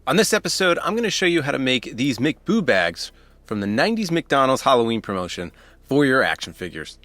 On this episode, I'm going to show you how to make these Mcboo bags from the 90s McDonald's Halloween promotion for your action figures.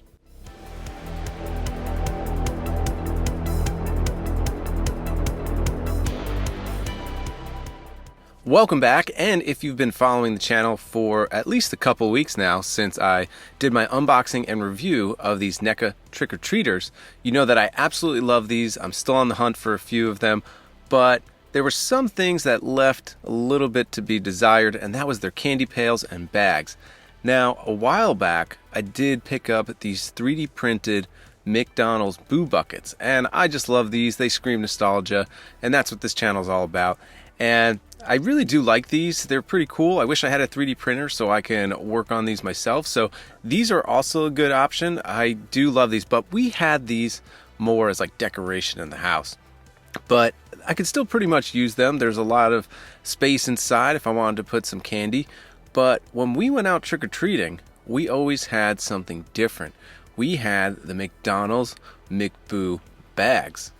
Welcome back, and if you've been following the channel for at least a couple weeks now since I did my unboxing and review of these NECA trick-or-treaters, you know that I absolutely love these. I'm still on the hunt for a few of them, but there were some things that left a little bit to be desired, and that was their candy pails and bags. Now, a while back, I did pick up these 3D printed McDonald's Boo buckets, and I just love these. They scream nostalgia, and that's what this channel is all about. And I really do like these. They're pretty cool. I wish I had a 3D printer so I can work on these myself. So these are also a good option. I do love these, but we had these more as like decoration in the house. But I could still pretty much use them. There's a lot of space inside if I wanted to put some candy. But when we went out trick-or-treating, we always had something different. We had the McDonald's Mcboo bags.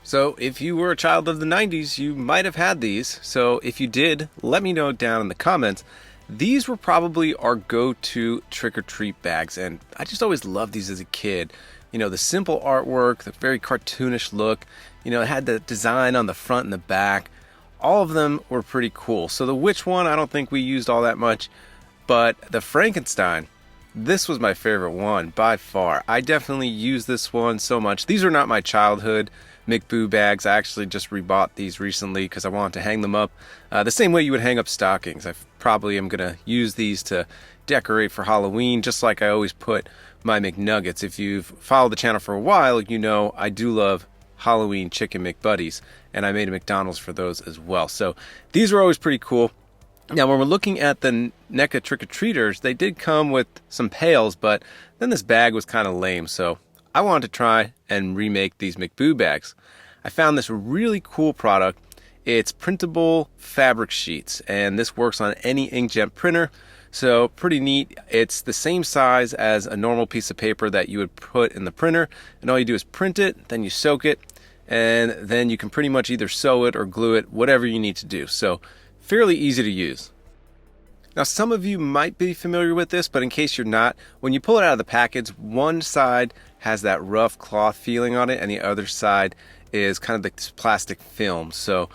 So if you were a child of the 90s, you might have had these. So if you did, let me know down in the comments. These were probably our go-to trick-or-treat bags, and I just always loved these as a kid. You know, the simple artwork, the very cartoonish look, you know, it had the design on the front and the back. All of them were pretty cool. So the which one, I don't think we used all that much, but the Frankenstein, this was my favorite one by far. I definitely used this one so much. These are not my childhood Mcboo bags. I actually just rebought these recently because I wanted to hang them up the same way you would hang up stockings. I probably am going to use these to decorate for Halloween, just like I always put my McNuggets. If you've followed the channel for a while, you know I do love Halloween chicken McBuddies, and I made a McDonald's for those as well. So these were always pretty cool. Now, when we're looking at the NECA trick-or-treaters, they did come with some pails, but then this bag was kind of lame, so I wanted to try and remake these Mcboo bags. I found this really cool product. It's printable fabric sheets, and this works on any inkjet printer, so pretty neat. It's the same size as a normal piece of paper that you would put in the printer, and all you do is print it, then you soak it, and then you can pretty much either sew it or glue it, whatever you need to do. So fairly easy to use. Now, some of you might be familiar with this, but in case you're not, when you pull it out of the package, one side has that rough cloth feeling on it, and the other side is kind of the plastic film. So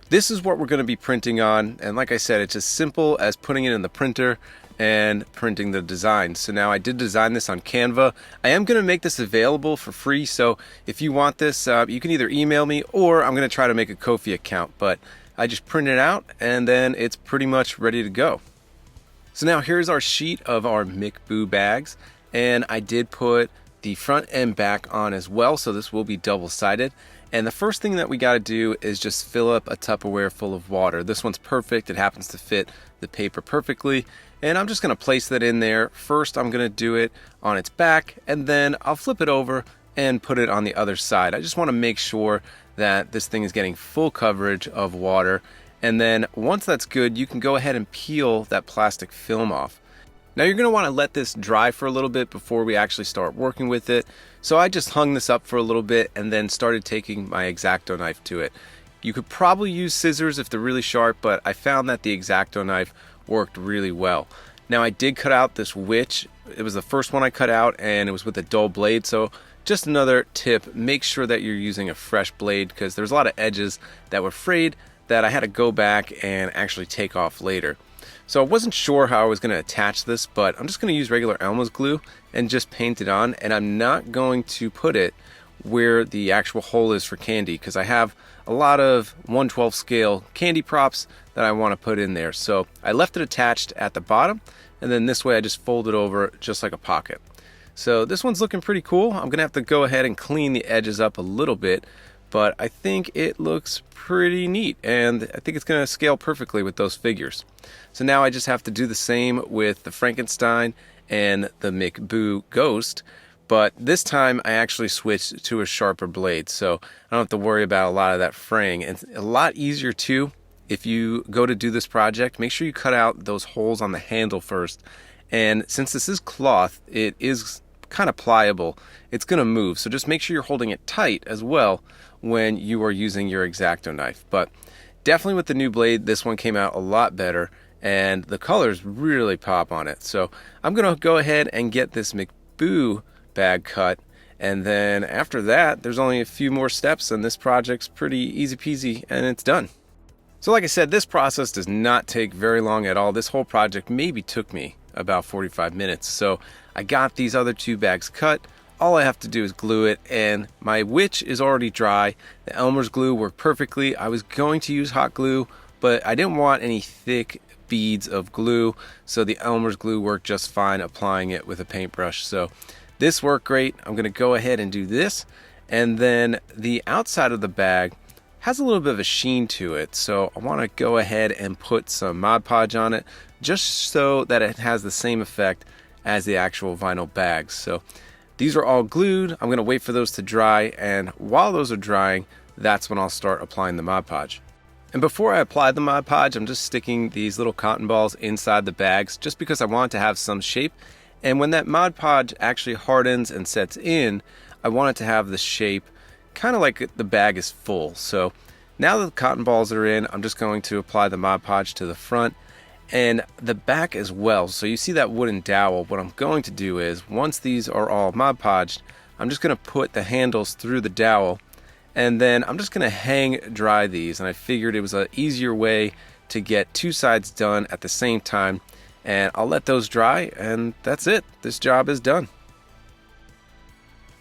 this is what we're going to be printing on, and like I said, it's as simple as putting it in the printer and printing the design. So now I did design this on Canva. I am going to make this available for free, so if you want this, you can either email me or I'm going to try to make a Ko-fi account, but I just print it out and then it's pretty much ready to go. So now here's our sheet of our Mcboo bags, and I did put the front and back on as well, so this will be double-sided. And the first thing that we got to do is just fill up a Tupperware full of water. This one's perfect. It happens to fit the paper perfectly. And I'm just going to place that in there. First, I'm going to do it on its back, and then I'll flip it over and put it on the other side. I just want to make sure that this thing is getting full coverage of water. And then once that's good, you can go ahead and peel that plastic film off. Now you're going to want to let this dry for a little bit before we actually start working with it. So I just hung this up for a little bit and then started taking my X-Acto knife to it. You could probably use scissors if they're really sharp, but I found that the X-Acto knife worked really well. Now I did cut out this witch. It was the first one I cut out, and it was with a dull blade. So just another tip, make sure that you're using a fresh blade, because there's a lot of edges that were frayed that I had to go back and actually take off later. So I wasn't sure how I was going to attach this, but I'm just going to use regular Elmer's glue and just paint it on, and I'm not going to put it where the actual hole is for candy, because I have a lot of 1/12 scale candy props that I want to put in there. So I left it attached at the bottom, and then this way I just fold it over just like a pocket. So this one's looking pretty cool. I'm going to have to go ahead and clean the edges up a little bit, but I think it looks pretty neat, and I think it's going to scale perfectly with those figures. So now I just have to do the same with the Frankenstein and the Mcboo Ghost, but this time I actually switched to a sharper blade, so I don't have to worry about a lot of that fraying. And a lot easier too, if you go to do this project, make sure you cut out those holes on the handle first. And since this is cloth, it is kind of pliable. It's going to move, so just make sure you're holding it tight as well when you are using your X-Acto knife. But Definitely with the new blade, this one came out a lot better, and the colors really pop on it. So I'm going to go ahead and get this Mcboo bag cut, and then after that, there's only a few more steps, and this project's pretty easy peasy, and it's done. So like I said, this process does not take very long at all. This whole project maybe took me about 45 minutes. So I got these other 2 bags cut. All I have to do is glue it, and my witch is already dry. The Elmer's glue worked perfectly. I was going to use hot glue, but I didn't want any thick beads of glue, so the Elmer's glue worked just fine applying it with a paintbrush. So this worked great. I'm going to go ahead and do this, and then the outside of the bag has a little bit of a sheen to it, so I want to go ahead and put some Mod Podge on it just so that it has the same effect as the actual vinyl bags. So these are all glued. I'm going to wait for those to dry, and while those are drying, that's when I'll start applying the Mod Podge. And before I apply the Mod Podge, I'm just sticking these little cotton balls inside the bags just because I want to have some shape. And when that Mod Podge actually hardens and sets in, I want it to have the shape kind of like the bag is full. So now that the cotton balls are in, I'm just going to apply the Mod Podge to the front and the back as well. So you see that wooden dowel. What I'm going to do is, once these are all Mod Podged, I'm just going to put the handles through the dowel, and then I'm just going to hang dry these. And I figured it was an easier way to get 2 sides done at the same time, and I'll let those dry, and that's it. This job is done.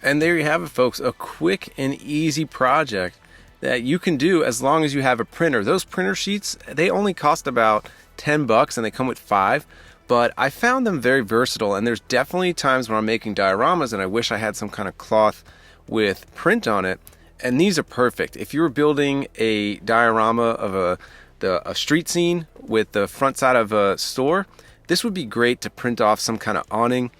And there you have it, folks, a quick and easy project that you can do as long as you have a printer. Those printer sheets, they only cost about $10 and they come with 5, but I found them very versatile, and there's definitely times when I'm making dioramas and I wish I had some kind of cloth with print on it, and these are perfect. If you were building a diorama of a street scene with the front side of a store, this would be great to print off some kind of awning,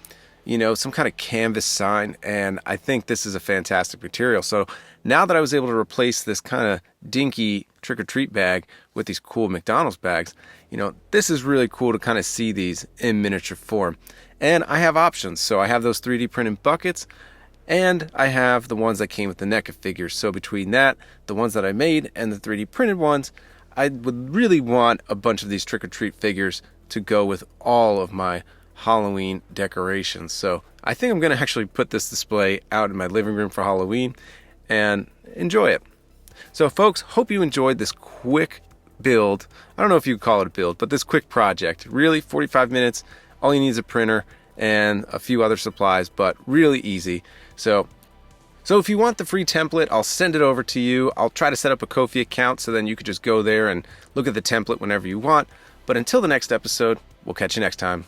you know, some kind of canvas sign, and I think this is a fantastic material. So now that I was able to replace this kind of dinky trick-or-treat bag with these cool McDonald's bags, you know, this is really cool to kind of see these in miniature form. And I have options. So I have those 3D printed buckets, and I have the ones that came with the NECA figures. So between that, the ones that I made, and the 3D printed ones, I would really want a bunch of these trick-or-treat figures to go with all of my Halloween decorations. So I think I'm going to actually put this display out in my living room for Halloween and enjoy it. So folks, hope you enjoyed this quick build. I don't know if you call it a build, but this quick project. Really 45 minutes. All you need is a printer and a few other supplies, but really easy. So if you want the free template, I'll send it over to you. I'll try to set up a Ko-fi account so then you could just go there and look at the template whenever you want. But until the next episode, we'll catch you next time.